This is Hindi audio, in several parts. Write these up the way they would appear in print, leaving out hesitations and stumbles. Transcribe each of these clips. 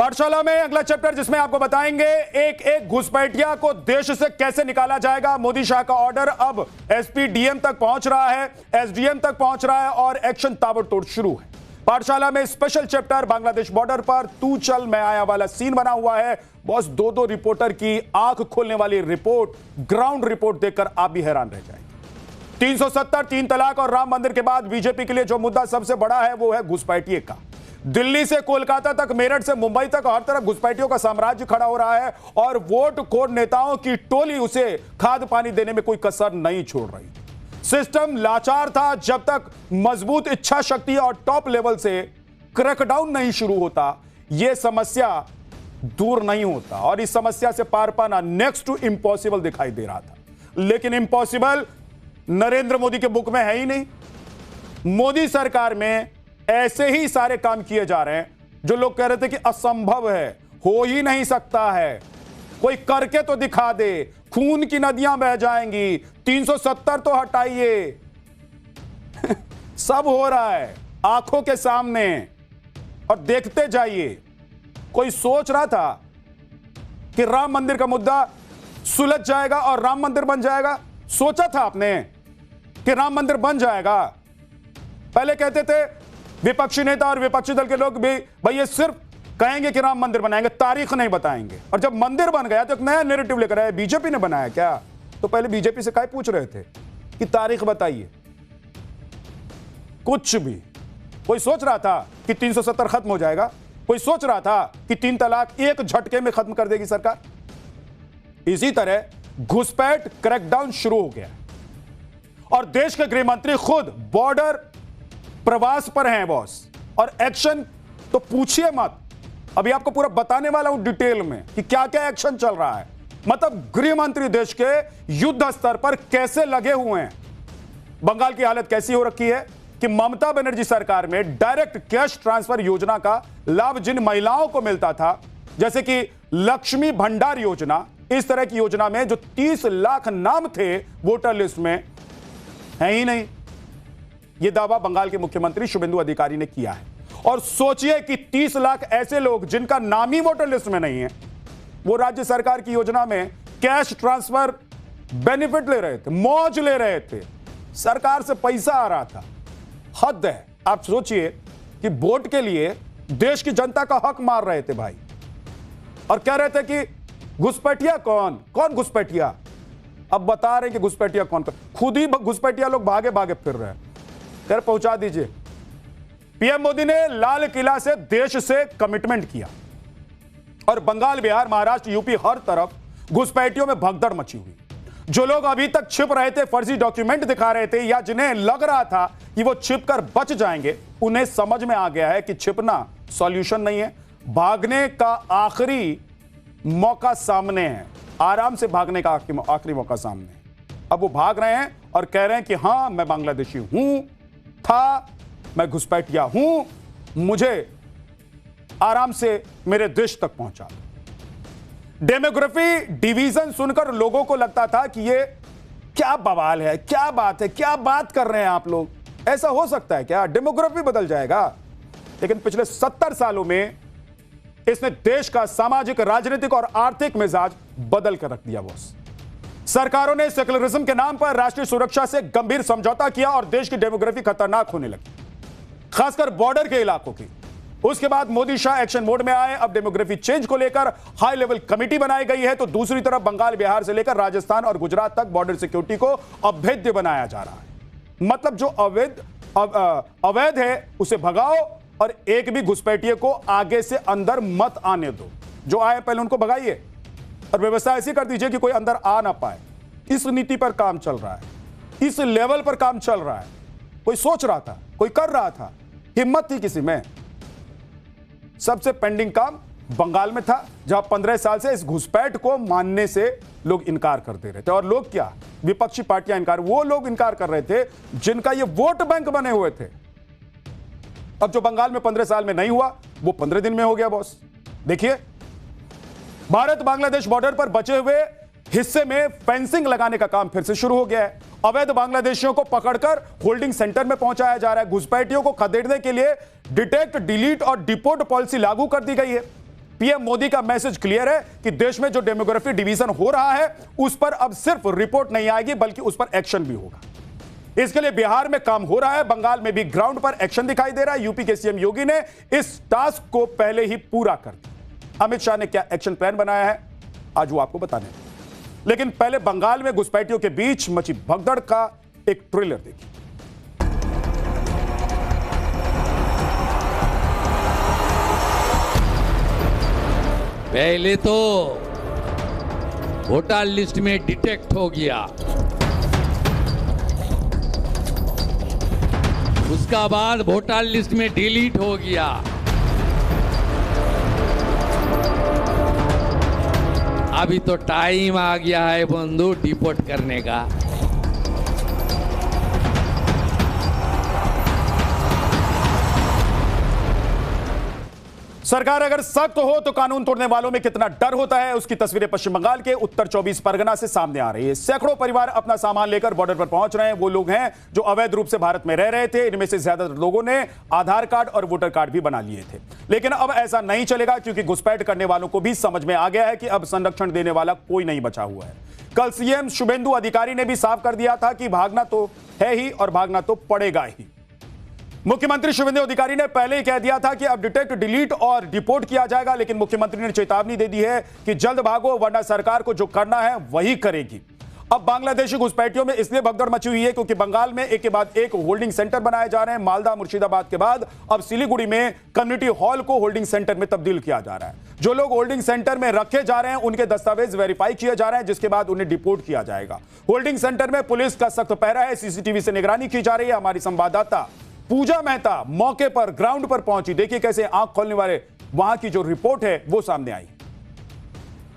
पाठशाला में अगला चैप्टर जिसमें आपको बताएंगे एक एक घुसपैठिया को देश से कैसे निकाला जाएगा। मोदी शाह का ऑर्डर अब एसपी डीएम तक पहुंच रहा है, एसडीएम तक पहुंच रहा है और एक्शन ताबड़तोड़ शुरू है। पाठशाला में स्पेशल चैप्टर बांग्लादेश बॉर्डर पर तू चल मैं आया वाला सीन बना हुआ है। बॉस दो रिपोर्टर की आंख खोलने वाली रिपोर्ट, ग्राउंड रिपोर्ट देखकर आप भी हैरान रह जाएंगे। 370, 3 तलाक और राम मंदिर के बाद बीजेपी के लिए जो मुद्दा सबसे बड़ा है वो है घुसपैठिए का। दिल्ली से कोलकाता तक, मेरठ से मुंबई तक हर तरफ घुसपैठियों का साम्राज्य खड़ा हो रहा है और वोट खोर नेताओं की टोली उसे खाद पानी देने में कोई कसर नहीं छोड़ रही। सिस्टम लाचार था जब तक मजबूत इच्छा शक्ति और टॉप लेवल से क्रैकडाउन नहीं शुरू होता, यह समस्या दूर नहीं होता और इस समस्या से पार पाना नेक्स्ट टू इम्पॉसिबल दिखाई दे रहा था। लेकिन इम्पॉसिबल नरेंद्र मोदी के बुक में है ही नहीं। मोदी सरकार में ऐसे ही सारे काम किए जा रहे हैं जो लोग कह रहे थे कि असंभव है, हो ही नहीं सकता है, कोई करके तो दिखा दे, खून की नदियां बह जाएंगी, 370 तो हटाइए। सब हो रहा है आंखों के सामने और देखते जाइए। कोई सोच रहा था कि राम मंदिर का मुद्दा सुलझ जाएगा और राम मंदिर बन जाएगा? सोचा था आपने कि राम मंदिर बन जाएगा? पहले कहते थे विपक्षी नेता और विपक्षी दल के लोग भी, भाई ये सिर्फ कहेंगे कि राम मंदिर बनाएंगे, तारीख नहीं बताएंगे। और जब मंदिर बन गया तो एक नया नैरेटिव लेकर आए, बीजेपी ने बनाया क्या? तो पहले बीजेपी से क्या पूछ रहे थे कि तारीख बताइए? कुछ भी। कोई सोच रहा था कि 370 खत्म हो जाएगा? कोई सोच रहा था कि 3 तलाक एक झटके में खत्म कर देगी सरकार? इसी तरह घुसपैठ क्रैकडाउन शुरू हो गया और देश के गृह मंत्री खुद बॉर्डर प्रवास पर हैं बॉस, और एक्शन तो पूछिए मत। अभी आपको पूरा बताने वाला हूं डिटेल में कि क्या क्या एक्शन चल रहा है। मतलब गृह मंत्री देश के युद्ध स्तर पर कैसे लगे हुए हैं। बंगाल की हालत कैसी हो रखी है कि ममता बनर्जी सरकार में डायरेक्ट कैश ट्रांसफर योजना का लाभ जिन महिलाओं को मिलता था, जैसे कि लक्ष्मी भंडार योजना, इस तरह की योजना में जो 30 लाख नाम थे वोटर लिस्ट में, है ही नहीं। यह दावा बंगाल के मुख्यमंत्री शुभेंदु अधिकारी ने किया है। और सोचिए कि 30 लाख ऐसे लोग जिनका नाम ही वोटर लिस्ट में नहीं है, वो राज्य सरकार की योजना में कैश ट्रांसफर बेनिफिट ले रहे थे, मौज ले रहे थे, सरकार से पैसा आ रहा था। हद है। आप सोचिए कि वोट के लिए देश की जनता का हक मार रहे थे भाई, और कह रहे थे कि घुसपैठिया कौन घुसपैठिया? अब बता रहे हैं कि घुसपैठिया कौन। खुद ही घुसपैठिया लोग भागे भागे फिर रहे हैं। कर पहुंचा दीजिए। पीएम मोदी ने लाल किला से देश से कमिटमेंट किया और बंगाल, बिहार, महाराष्ट्र, यूपी हर तरफ घुसपैठियों में भगदड़ मची हुई। जो लोग अभी तक छिप रहे थे, फर्जी डॉक्यूमेंट दिखा रहे थे, या जिन्हें लग रहा था कि वो छिपकर बच जाएंगे, उन्हें समझ में आ गया है कि छिपना सॉल्यूशन नहीं है। भागने का आखिरी मौका सामने है, आराम से भागने का आखिरी मौका सामने है। अब वो भाग रहे हैं और कह रहे हैं कि हां मैं बांग्लादेशी हूं, था, मैं घुसपैठिया हूं, मुझे आराम से मेरे देश तक पहुंचा। डेमोग्राफी डिवीजन सुनकर लोगों को लगता था कि ये क्या बवाल है, क्या बात है, क्या बात कर रहे हैं आप लोग, ऐसा हो सकता है क्या? डेमोग्राफी बदल जाएगा? लेकिन पिछले 70 सालों में इसने देश का सामाजिक, राजनीतिक और आर्थिक मिजाज बदल कर रख दिया बॉस। सरकारों ने सेकुलरिज्म के नाम पर राष्ट्रीय सुरक्षा से गंभीर समझौता किया और देश की डेमोग्राफी खतरनाक होने लगी, खासकर बॉर्डर के इलाकों की। उसके बाद मोदी शाह एक्शन मोड में आए। अब डेमोग्राफी चेंज को लेकर हाई लेवल कमेटी बनाई गई है, तो दूसरी तरफ बंगाल, बिहार से लेकर राजस्थान और गुजरात तक बॉर्डर सिक्योरिटी को अभेद्य बनाया जा रहा है। मतलब जो अवैध है उसे भगाओ और एक भी घुसपैठिए को आगे से अंदर मत आने दो। जो आए पहले उनको भगाइए और व्यवस्था ऐसी कर दीजिए कि कोई अंदर आ ना पाए। इस नीति पर काम चल रहा है, इस लेवल पर काम चल रहा है। कोई सोच रहा था, कोई कर रहा था, हिम्मत थी किसी में? सबसे पेंडिंग काम बंगाल में था, जहां 15 साल से इस घुसपैठ को मानने से लोग इनकार करते रहे थे। और लोग क्या, विपक्षी पार्टियां इनकार, वो लोग इनकार कर रहे थे जिनका ये वोट बैंक बने हुए थे। अब जो बंगाल में 15 साल में नहीं हुआ, वो 15 दिन में हो गया बॉस। देखिए, भारत बांग्लादेश बॉर्डर पर बचे हुए हिस्से में फेंसिंग लगाने का काम फिर से शुरू हो गया है। अवैध बांग्लादेशियों को पकड़कर होल्डिंग सेंटर में पहुंचाया जा रहा है। घुसपैठियों को खदेड़ने के लिए डिटेक्ट, डिलीट और डिपोर्ट पॉलिसी लागू कर दी गई है। पीएम मोदी का मैसेज क्लियर है कि देश में जो डेमोग्राफी डिवीजन हो रहा है उस पर अब सिर्फ रिपोर्ट नहीं आएगी बल्कि उस पर एक्शन भी होगा। इसके लिए बिहार में काम हो रहा है, बंगाल में भी ग्राउंड पर एक्शन दिखाई दे रहा है। यूपी के सीएम योगी ने इस टास्क को पहले ही पूरा कर दिया। अमित शाह ने क्या एक्शन प्लान बनाया है आज वो आपको बताने हैं। लेकिन पहले बंगाल में घुसपैठियों के बीच मची भगदड़ का एक ट्रेलर देखिए। पहले तो वोटर लिस्ट में डिटेक्ट हो गया, उसका बाद वोटर लिस्ट में डिलीट हो गया, अभी तो टाइम आ गया है बंधु डिपोर्ट करने का। सरकार अगर सख्त हो तो कानून तोड़ने वालों में कितना डर होता है, उसकी तस्वीरें पश्चिम बंगाल के उत्तर 24 परगना से सामने आ रही है। सैकड़ों परिवार अपना सामान लेकर बॉर्डर पर पहुंच रहे हैं। वो लोग हैं जो अवैध रूप से भारत में रह रहे थे। इनमें से ज्यादातर लोगों ने आधार कार्ड और वोटर कार्ड भी बना लिए थे। लेकिन अब ऐसा नहीं चलेगा, क्योंकि घुसपैठ करने वालों को भी समझ में आ गया है कि अब संरक्षण देने वाला कोई नहीं बचा हुआ है। कल सीएम शुभेंदु अधिकारी ने भी साफ कर दिया था कि भागना तो है ही और भागना तो पड़ेगा ही। मुख्यमंत्री शुभेंदु अधिकारी ने पहले ही कह दिया था कि अब डिटेक्ट, डिलीट और डिपोर्ट किया जाएगा, लेकिन मुख्यमंत्री ने चेतावनी दे दी है कि जल्द भागो वरना सरकार को जो करना है वही करेगी। अब बांग्लादेशी घुसपैठियों में इसलिए भगदड़ मची हुई है क्योंकि बंगाल में एक के बाद एक होल्डिंग सेंटर बनाए जा रहे हैं। मालदा, मुर्शिदाबाद के बाद अब सिलीगुड़ी में कम्युनिटी हॉल को होल्डिंग सेंटर में तब्दील किया जा रहा है। जो लोग होल्डिंग सेंटर में रखे जा रहे हैं उनके दस्तावेज वेरीफाई किए जा रहे हैं, जिसके बाद उन्हें डिपोर्ट किया जाएगा। होल्डिंग सेंटर में पुलिस का सख्त पहरा है, सीसीटीवी से निगरानी की जा रही है। हमारी संवाददाता पूजा मेहता मौके पर ग्राउंड पर पहुंची। देखिए कैसे आंख खोलने वाले वहां की जो रिपोर्ट है वो सामने आई।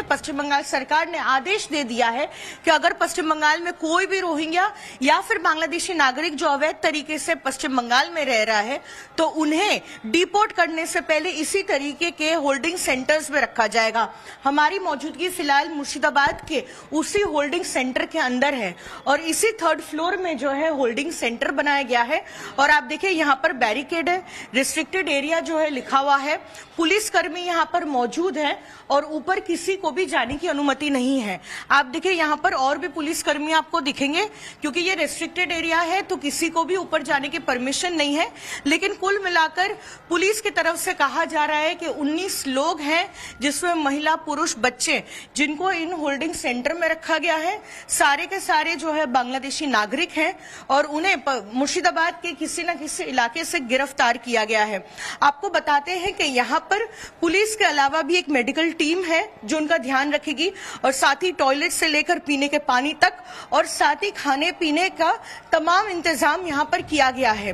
पश्चिम बंगाल सरकार ने आदेश दे दिया है कि अगर पश्चिम बंगाल में कोई भी रोहिंग्या या फिर बांग्लादेशी नागरिक जो अवैध तरीके से पश्चिम बंगाल में रह रहा है तो उन्हें डिपोर्ट करने से पहले इसी तरीके के होल्डिंग सेंटर्स में रखा जाएगा। हमारी मौजूदगी फिलहाल मुर्शिदाबाद के उसी होल्डिंग सेंटर के अंदर है और इसी 3rd फ्लोर में जो है होल्डिंग सेंटर बनाया गया है। और आप देखिए यहाँ पर बैरिकेड है, रिस्ट्रिक्टेड एरिया जो है लिखा हुआ है, पुलिसकर्मी यहाँ पर मौजूद है और ऊपर किसी को भी जाने की अनुमति नहीं है। आप देखिए यहाँ पर और भी पुलिसकर्मी आपको दिखेंगे, क्योंकि ये रेस्ट्रिक्टेड एरिया है तो किसी को भी ऊपर जाने की परमिशन नहीं है। लेकिन कुल मिलाकर पुलिस की तरफ से कहा जा रहा है कि 19 लोग हैं, जिसमें महिला, पुरुष, बच्चे, जिनको इन होल्डिंग सेंटर में रखा गया है। सारे के सारे जो है बांग्लादेशी नागरिक हैं और उन्हें मुर्शिदाबाद के किसी न किसी इलाके से गिरफ्तार किया गया है। आपको बताते हैं कि यहाँ पर पुलिस के अलावा भी एक मेडिकल टीम है जो उनका ध्यान रखेगी और साथ ही टॉयलेट से लेकर पीने के पानी तक और साथ ही खाने पीने का तमाम इंतजाम यहाँ पर किया गया है।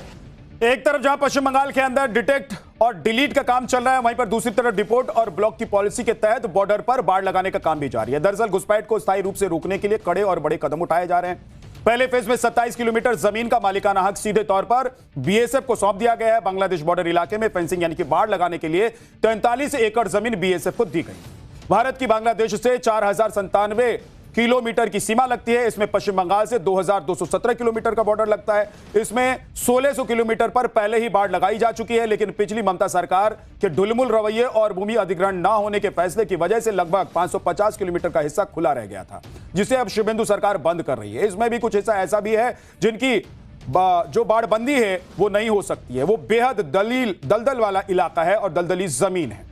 एक तरफ जहां पश्चिम बंगाल के अंदर डिटेक्ट और डिलीट का काम चल रहा है, वहीं पर दूसरी तरफ डिपोर्ट और ब्लॉक की पॉलिसी के तहत बॉर्डर पर बाड़ लगाने का काम भी जारी है। दरअसल घुसपैठ को स्थायी रूप से रोकने के लिए कड़े और बड़े कदम उठाए जा रहे हैं। पहले फेज में 27 किलोमीटर जमीन का मालिकाना हक सीधे तौर पर बीएसएफ को सौंप दिया गया है। बांग्लादेश बॉर्डर इलाके में फेंसिंग यानी कि बाड़ लगाने के लिए 43 एकड़ जमीन बीएसएफ को दी गई। भारत की बांग्लादेश से 4097 किलोमीटर की सीमा लगती है। इसमें पश्चिम बंगाल से 2217 किलोमीटर का बॉर्डर लगता है। इसमें 1600 किलोमीटर पर पहले ही बाड़ लगाई जा चुकी है, लेकिन पिछली ममता सरकार के ढुलमुल रवैये और भूमि अधिग्रहण न होने के फैसले की वजह से लगभग 550 किलोमीटर का हिस्सा खुला रह गया था, जिसे अब शुभेंदु सरकार बंद कर रही है। इसमें भी कुछ हिस्सा ऐसा भी है जिनकी जो बाड़बंदी है वो नहीं हो सकती है। वो बेहद दलदल वाला इलाका है और दलदली जमीन है।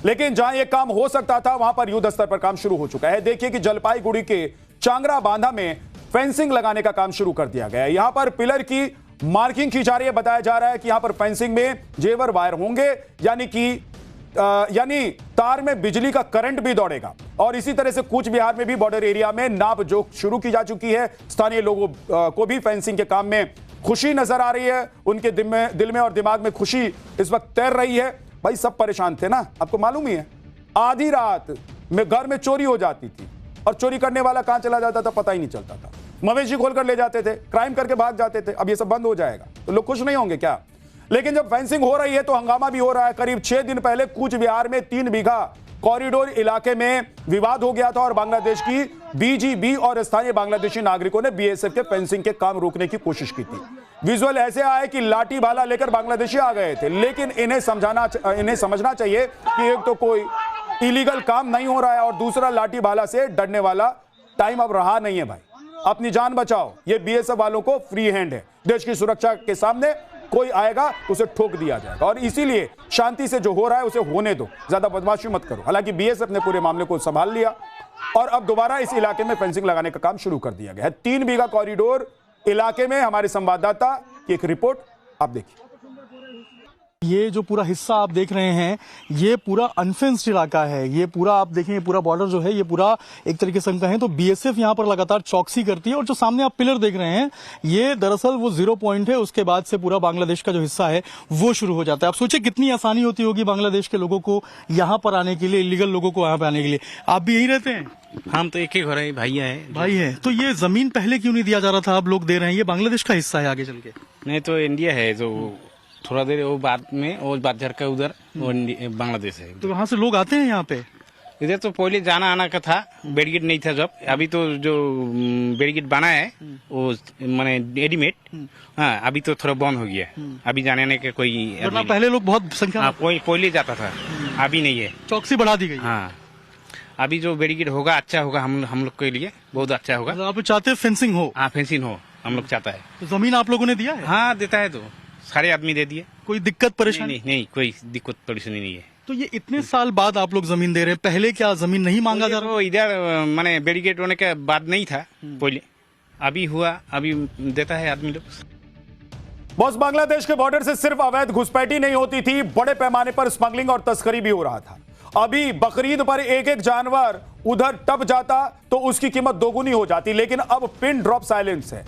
लेकिन जहां यह काम हो सकता था वहां पर युद्ध स्तर पर काम शुरू हो चुका है। देखिए कि जलपाईगुड़ी के चांगरा बांधा में फेंसिंग लगाने का काम शुरू कर दिया गया है। यहां पर पिलर की मार्किंग की जा रही है। बताया जा रहा है कि यहां पर फेंसिंग में जेवर वायर होंगे, यानी तार में बिजली का करंट भी दौड़ेगा। और इसी तरह से कूच बिहार में भी बॉर्डर एरिया में नाप जोख शुरू की जा चुकी है। स्थानीय लोगों को भी फेंसिंग के काम में खुशी नजर आ रही है। उनके दिल में और दिमाग में खुशी इस वक्त तैर रही है। भाई सब परेशान थे ना, आपको मालूम ही है। आधी रात में घर में चोरी हो जाती थी और चोरी करने वाला कहां चला जाता था पता ही नहीं चलता था। मवेशी खोलकर ले जाते थे, क्राइम करके भाग जाते थे। अब ये सब बंद हो जाएगा तो लोग खुश नहीं होंगे क्या? लेकिन जब फेंसिंग हो रही है तो हंगामा भी हो रहा है। करीब 6 दिन पहले कूच बिहार में 3 बीघा कॉरिडोर इलाके में विवाद हो गया था और बांग्लादेश की बीजीबी और स्थानीय बांग्लादेशी नागरिकों ने बीएसएफ के फेंसिंग के काम रोकने की कोशिश की थी। विजुअल ऐसे आए कि लाठी भाला लेकर बांग्लादेशी आ गए थे। लेकिन इन्हें समझना चाहिए कि एक तो कोई इलीगल काम नहीं हो रहा है, और दूसरा लाठी भाला से डरने वाला टाइम अब रहा नहीं है भाई। अपनी जान बचाओ, ये बीएसएफ वालों को फ्री हैंड है। देश की सुरक्षा के सामने कोई आएगा उसे ठोक दिया जाएगा, और इसीलिए शांति से जो हो रहा है उसे होने दो, ज्यादा बदमाशी मत करो। हालांकि बीएसएफ ने पूरे मामले को संभाल लिया और अब दोबारा इस इलाके में फेंसिंग लगाने का काम शुरू कर दिया गया है। 3 बीघा कॉरिडोर इलाके में हमारे संवाददाता की एक रिपोर्ट आप देखिए। ये जो पूरा हिस्सा आप देख रहे हैं, ये पूरा अनफेंस्ड इलाका है। ये पूरा आप देखें, ये पूरा बॉर्डर जो है ये पूरा एक तरीके से हम कहें तो बीएसएफ यहाँ पर लगातार चौकसी करती है। और जो सामने आप पिलर देख रहे हैं, ये दरअसल वो 0 पॉइंट है, उसके बाद से पूरा बांग्लादेश का जो हिस्सा है वो शुरू हो जाता है। आप सोचिए कितनी आसानी होती होगी बांग्लादेश के लोगों को यहाँ पर आने के लिए, इलीगल लोगों को यहाँ पे आने के लिए। आप भी यहीं रहते हैं? हम तो एक ही घर है, भैया है। भाई है, तो ये जमीन पहले क्यों नहीं दिया जा रहा था? आप लोग दे रहे हैं, ये बांग्लादेश का हिस्सा है आगे चल के। नहीं तो इंडिया है, जो थोड़ा देर वो बाद में वो बाजार का उधर वो बांग्लादेश है। तो वहाँ से लोग आते हैं यहाँ पे? इधर तो पहले जाना आना का था, बैरिकेड नहीं था जब। अभी तो जो बैरिकेड बना है वो माने रेडीमेड, हाँ अभी तो थोड़ा बंद हो गया। अभी जाने आने का कोई वरना पहले लोग बहुत संख्या में कोई पहले जाता था, अभी नहीं है। चौकसी बढ़ा दी गई। हाँ अभी जो बैरिकेड होगा अच्छा होगा, हम लोग के लिए बहुत अच्छा होगा। मतलब आप चाहते हैं फेंसिंग हो? हाँ फेंसिंग हो, हम लोग चाहता है। तो जमीन आप लोगों ने दिया है? हाँ देता है, तो सारे आदमी दे दिए। कोई दिक्कत परेशानी? नहीं कोई दिक्कत परेशानी नहीं है। तो ये इतने साल बाद आप लोग जमीन दे रहे हैं, पहले क्या जमीन नहीं मांगा जा रहा? वो इधर माने बैरिकेड होने के बाद नहीं था पहले, अभी हुआ, अभी देता है आदमी लोग। बॉस, बांग्लादेश के बॉर्डर से सिर्फ अवैध घुसपैठी नहीं होती थी, बड़े पैमाने पर स्मगलिंग और तस्करी भी हो रहा था। अभी बकरीद पर एक एक जानवर उधर टप जाता तो उसकी कीमत दोगुनी हो जाती, लेकिन अब पिन ड्रॉप साइलेंस है।